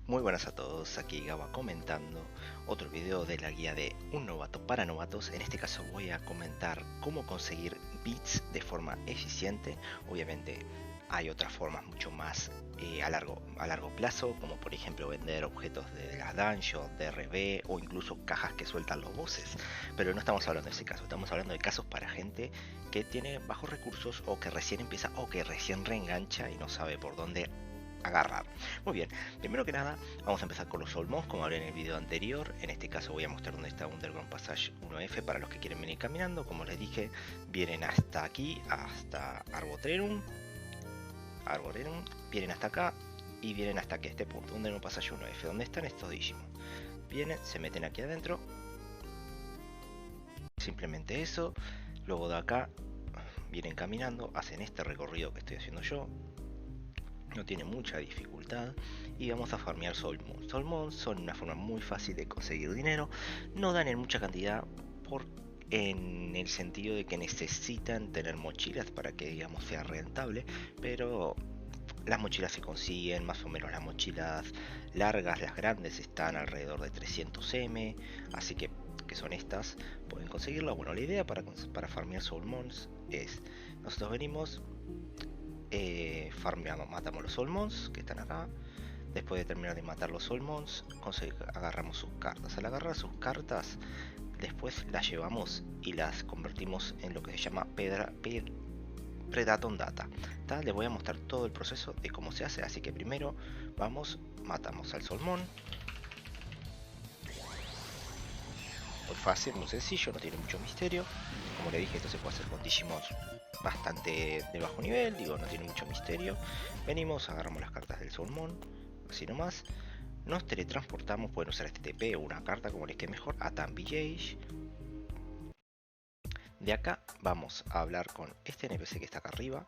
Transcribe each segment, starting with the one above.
Muy buenas a todos, aquí Gaba comentando otro video de la guía de un novato para novatos. En este caso voy a comentar cómo conseguir bits de forma eficiente. Obviamente hay otras formas mucho más a largo plazo, como por ejemplo vender objetos de las dungeons, DRB o incluso cajas que sueltan los bosses. Pero no estamos hablando de ese caso, estamos hablando de casos para gente que tiene bajos recursos o que recién empieza o que recién reengancha y no sabe por dónde agarrar. Muy bien, primero que nada vamos a empezar con los Soul Mons, como hablé en el video anterior. En este caso voy a mostrar dónde está Underground Passage 1F para los que quieren venir caminando. Como les dije, vienen hasta aquí, hasta Arboretum, vienen hasta acá y vienen hasta aquí, este punto, Underground Passage 1F, donde están estos Digimon. Vienen, se meten aquí adentro, simplemente eso. Luego de acá vienen caminando, hacen este recorrido que estoy haciendo yo. No tiene mucha dificultad y vamos a farmear Soul Mons. Soul Mons son una forma muy fácil de conseguir dinero, no dan en mucha cantidad en el sentido de que necesitan tener mochilas para que digamos sea rentable, pero las mochilas se consiguen, más o menos las mochilas largas, las grandes están alrededor de 300M, así que son estas, pueden conseguirlas. Bueno, la idea para farmear Soul Mons es, nosotros venimos, farmeamos, matamos los Soul Mons que están acá. Después de terminar de matar los Soul Mons, agarramos sus cartas. Al agarrar sus cartas, después las llevamos y las convertimos en lo que se llama Predaton Data. Les voy a mostrar todo el proceso de cómo se hace. Así que primero vamos, matamos al Soul Mon. Muy fácil, muy sencillo, no tiene mucho misterio. Como le dije, esto se puede hacer con Digimon bastante de bajo nivel, digo, no tiene mucho misterio. Venimos, agarramos las cartas del Soul Mon, así nomás. Nos teletransportamos, pueden usar este TP o una carta como les quede mejor, a Tan Village. De acá vamos a hablar con este NPC que está acá arriba.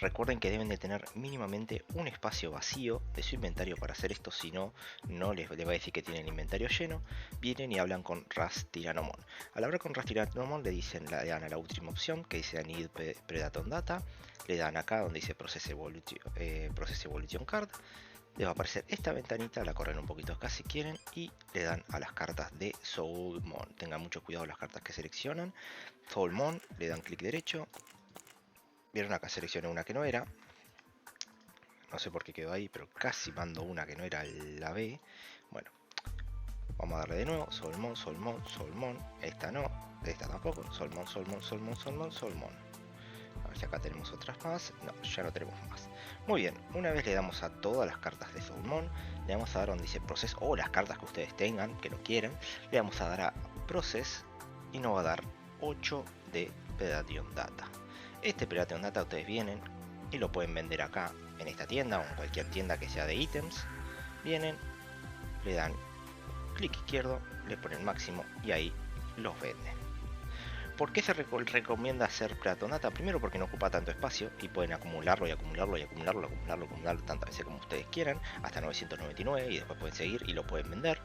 Recuerden que deben de tener mínimamente un espacio vacío de su inventario para hacer esto, si no, no les va a decir que tienen el inventario lleno. Vienen y hablan con Ras Tyrannomon. Al hablar con Ras Tyrannomon le dan a la última opción que dice Need Predaton Data. Le dan acá donde dice Process Evolution Card. Les va a aparecer esta ventanita, la corren un poquito acá si quieren y le dan a las cartas de Soul Mon. Tengan mucho cuidado las cartas que seleccionan. Soul Mon, le dan clic derecho. Vieron acá seleccioné una que no era. No sé por qué quedó ahí, pero casi mando una que no era la B. Bueno, vamos a darle de nuevo. Soul Mon, Soul Mon, Soul Mon. Esta no, esta tampoco. Soul Mon, Soul Mon, Soul Mon, Soul Mon, Soul Mon. A ver si acá tenemos otras más. No, ya no tenemos más. Muy bien, una vez le damos a todas las cartas de Soul Mon, le vamos a dar donde dice Process o las cartas que ustedes tengan, que no quieran. Le vamos a dar a Process y nos va a dar 8 de Predaton Data. Este Predaton Data ustedes vienen y lo pueden vender acá en esta tienda o en cualquier tienda que sea de ítems. Vienen, le dan clic izquierdo, le ponen máximo y ahí los venden. ¿Por qué se recomienda hacer Predaton Data? Primero porque no ocupa tanto espacio y pueden acumularlo y acumularlo y acumularlo tantas veces como ustedes quieran, hasta 999, y después pueden seguir y lo pueden vender.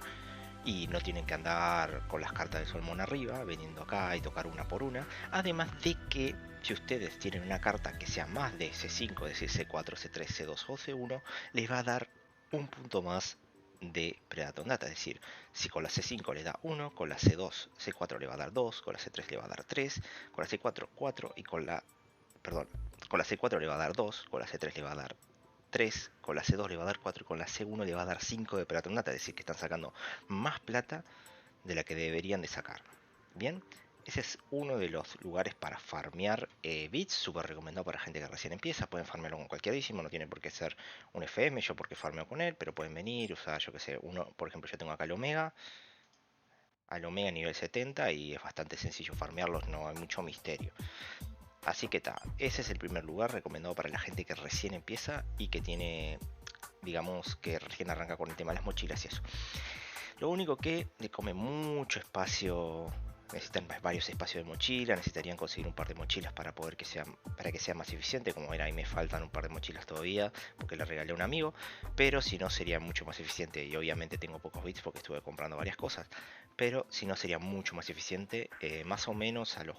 Y no tienen que andar con las cartas de Soul Mon arriba, veniendo acá y tocar una por una. Además de que si ustedes tienen una carta que sea más de C5, es decir C4, C3, C2 o C1, les va a dar un punto más de Predaton Data. Es decir, si con la C5 le da 1, con la C2, C4 le va a dar 2, con la C3 le va a dar 3, con la C4, 4 y con la C4 le va a dar 2, con la C3 le va a dar 3, con la C2 le va a dar 4 y con la C1 le va a dar 5 de Predaton Data, es decir que están sacando más plata de la que deberían de sacar. Bien, ese es uno de los lugares para farmear bits, súper recomendado para gente que recién empieza. Pueden farmearlo con cualquier Digimon, no tiene por qué ser un FM, yo porque farmeo con él, pero pueden venir, usar, yo que sé, uno, por ejemplo, yo tengo acá al Omega nivel 70 y es bastante sencillo farmearlos, no hay mucho misterio. Así que ese es el primer lugar recomendado para la gente que recién empieza y que tiene, digamos, que recién arranca con el tema de las mochilas y eso. Lo único que le come mucho espacio necesitan varios espacios de mochila, necesitarían conseguir un par de mochilas para poder para que sea más eficiente. Como ven, ahí me faltan un par de mochilas todavía porque le regalé a un amigo, pero si no sería mucho más eficiente. Y obviamente tengo pocos bits porque estuve comprando varias cosas, pero si no sería mucho más eficiente. Más o menos a los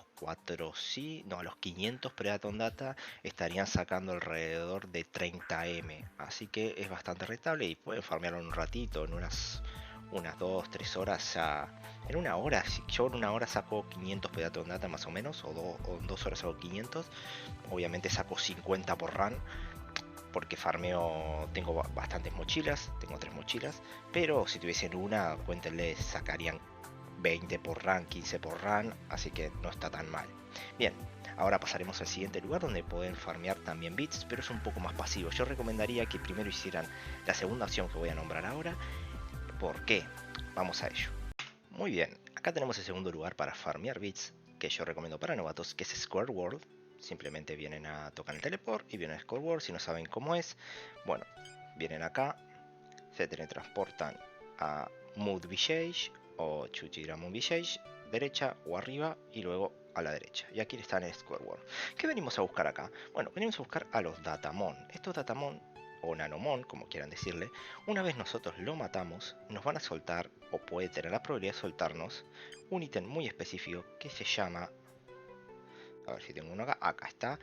500 Predaton Data estarían sacando alrededor de 30M, así que es bastante rentable y pueden farmearlo en un ratito, en unas 2-3 horas ya. En una hora, si yo en una hora saco 500 Predaton Data más o menos, o en 2 horas saco 500. Obviamente saco 50 por run, porque farmeo, tengo bastantes mochilas, tengo 3 mochilas, pero si tuviesen una, cuéntenle, sacarían 20 por run, 15 por run, así que no está tan mal. Bien, ahora pasaremos al siguiente lugar donde pueden farmear también bits, pero es un poco más pasivo. Yo recomendaría que primero hicieran la segunda opción que voy a nombrar ahora. ¿Por qué? Vamos a ello. Muy bien, acá tenemos el segundo lugar para farmear bits que yo recomiendo para novatos, que es Square World. Simplemente vienen a tocar el teleport y vienen a Square World. Si no saben cómo es, bueno, vienen acá, se teletransportan a Mood Visage o Chuchiramon Visage, derecha o arriba, y luego a la derecha. Y aquí están en Square World. ¿Qué venimos a buscar acá? Bueno, venimos a buscar a los Datamon. Estos Datamon, o Nanomon, como quieran decirle, una vez nosotros lo matamos, nos van a soltar, o puede tener la probabilidad de soltarnos, un ítem muy específico que se llama, a ver si tengo uno acá, acá está,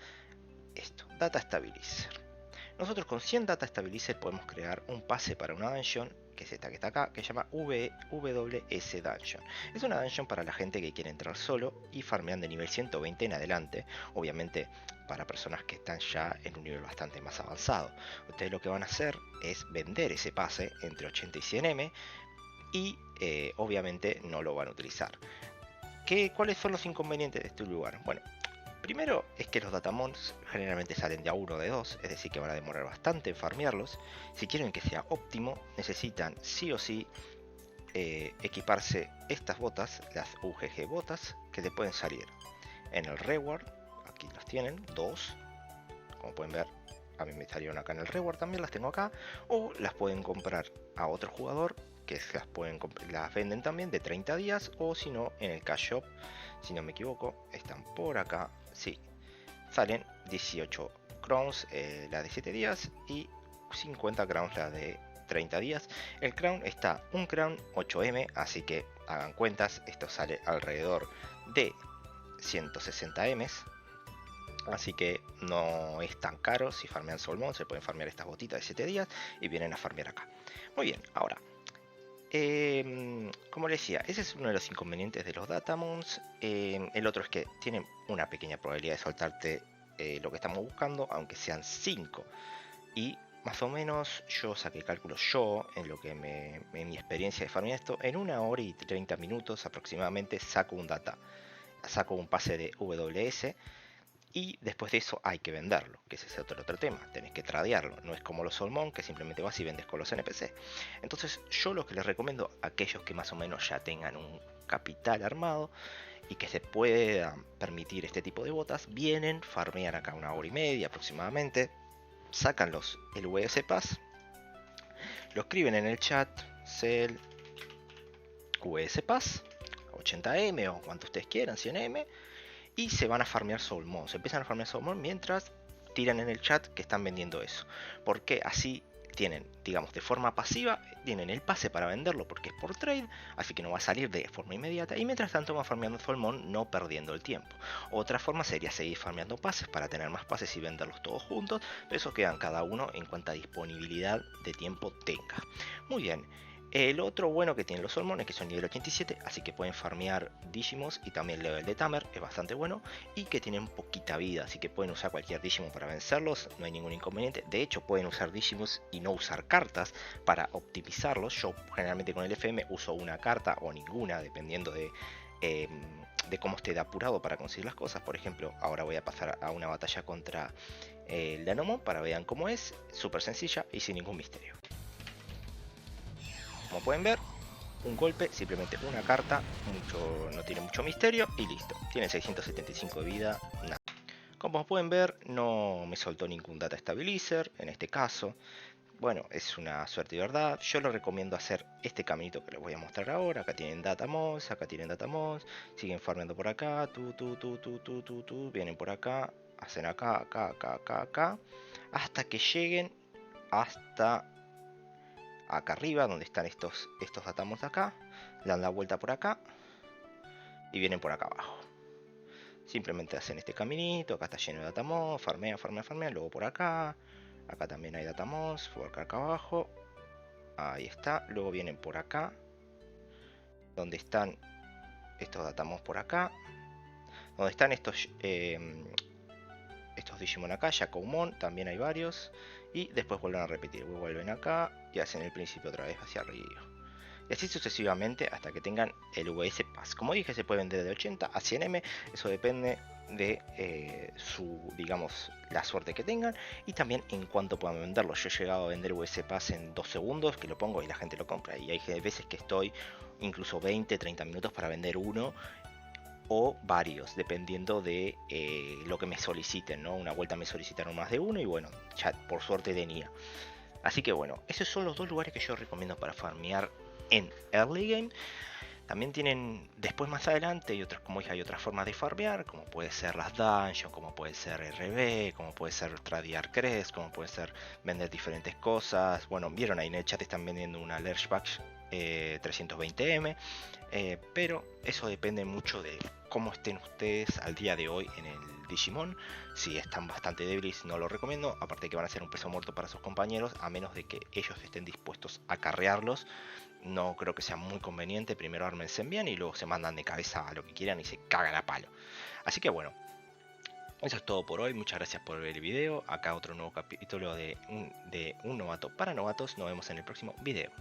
esto, Data Stabilizer. Nosotros con 100 Data Stabilizer podemos crear un pase para una dungeon, que es esta que está acá, que se llama WS Dungeon. Es una dungeon para la gente que quiere entrar solo y farmean de nivel 120 en adelante, obviamente para personas que están ya en un nivel bastante más avanzado. Ustedes lo que van a hacer es vender ese pase entre 80 y 100M y obviamente no lo van a utilizar. ¿Cuáles son los inconvenientes de este lugar? Bueno, primero es que los Datamons generalmente salen de a uno o de dos, es decir que van a demorar bastante en farmearlos. Si quieren que sea óptimo, necesitan sí o sí equiparse estas botas, las UGG botas, que te pueden salir en el reward. Aquí las tienen, dos, como pueden ver, a mí me salieron acá en el reward, también las tengo acá. O las pueden comprar a otro jugador, que las venden también de 30 días, o si no, en el cash shop, si no me equivoco, están por acá. Sí, salen 18 crowns la de 7 días y 50 crowns la de 30 días. El crown está un crown 8M, así que hagan cuentas, esto sale alrededor de 160 Ms. Así que no es tan caro. Si farmean Solmon, se pueden farmear estas botitas de 7 días y vienen a farmear acá. Muy bien, ahora, como les decía, ese es uno de los inconvenientes de los Datamons. El otro es que tienen una pequeña probabilidad de soltarte lo que estamos buscando, aunque sean 5. Y más o menos yo saqué cálculos en lo que en mi experiencia de farmear esto, en 1 hora y 30 minutos aproximadamente saco un pase de WS. Y después de eso hay que venderlo, que ese es otro tema, tenés que tradearlo, no es como los Solmon que simplemente vas y vendes con los NPC. Entonces yo lo que les recomiendo a aquellos que más o menos ya tengan un capital armado y que se puedan permitir este tipo de botas, vienen, farmean acá 1 hora y media aproximadamente, sacan el WS Pass, lo escriben en el chat, sell WS Pass, 80M o cuanto ustedes quieran, 100M, y se van a farmear Soulmon. Se empiezan a farmear Soulmon mientras tiran en el chat que están vendiendo eso. Porque así tienen, digamos, de forma pasiva, tienen el pase para venderlo porque es por trade, así que no va a salir de forma inmediata. Y mientras tanto van farmeando Soulmon, no perdiendo el tiempo. Otra forma sería seguir farmeando pases para tener más pases y venderlos todos juntos. Pero eso quedan cada uno en cuanta disponibilidad de tiempo tenga. Muy bien. El otro bueno que tienen los Solmon es que son nivel 87, así que pueden farmear Digimons y también el level de Tamer, es bastante bueno, y que tienen poquita vida, así que pueden usar cualquier Digimon para vencerlos, no hay ningún inconveniente. De hecho pueden usar Digimons y no usar cartas para optimizarlos. Yo generalmente con el FM uso una carta o ninguna, dependiendo de cómo esté de apurado para conseguir las cosas. Por ejemplo, ahora voy a pasar a una batalla contra el Danomon para que vean cómo es, súper sencilla y sin ningún misterio. Como pueden ver, un golpe, simplemente una carta, no tiene mucho misterio y listo. Tiene 675 de vida, nada. Como pueden ver, no me soltó ningún Data Stabilizer en este caso. bueno, es una suerte de verdad. Yo les recomiendo hacer este caminito que les voy a mostrar ahora. Acá tienen Datamons, acá tienen Datamons. Siguen farmeando por acá. Vienen por acá. Hacen acá, acá, acá, acá, acá. Hasta que lleguen hasta acá arriba, donde están estos Datamons de acá. Dan la vuelta por acá. Y vienen por acá abajo. Simplemente hacen este caminito. Acá está lleno de Datamons. Farmean, farmean, farmean. Luego por acá. Acá también hay Datamons. Por acá abajo. Ahí está. Luego vienen por acá. Donde están estos Datamons por acá. Donde están estos Digimon acá. Shacoumon. También hay varios. Y después vuelven a repetir. Vuelven acá. Y hacen el principio otra vez hacia arriba. Y así sucesivamente hasta que tengan el VS Pass. Como dije, se puede vender de 80 a 100 M. Eso depende de digamos, la suerte que tengan y también en cuánto puedan venderlo. Yo he llegado a vender VS Pass en 2 segundos, que lo pongo y la gente lo compra. Y hay veces que estoy incluso 20, 30 minutos para vender uno o varios, dependiendo de lo que me soliciten, ¿no? Una vuelta me solicitaron más de uno y bueno, ya por suerte tenía. Así que bueno, esos son los dos lugares que yo recomiendo para farmear en early game. También tienen después más adelante y otras, como dije, hay otras formas de farmear, como puede ser las dungeons, como puede ser RB, como puede ser tradear crest, como puede ser vender diferentes cosas. Bueno, vieron ahí en el chat están vendiendo una Lerchback 320M, pero eso depende mucho de cómo estén ustedes al día de hoy en el Digimon. Si están bastante débiles no lo recomiendo, aparte que van a ser un peso muerto para sus compañeros, a menos de que ellos estén dispuestos a carrearlos. No creo que sea muy conveniente, primero ármense bien y luego se mandan de cabeza a lo que quieran y se cagan a palo. Así que bueno, eso es todo por hoy, muchas gracias por ver el video, acá otro nuevo capítulo de un novato para novatos, nos vemos en el próximo video.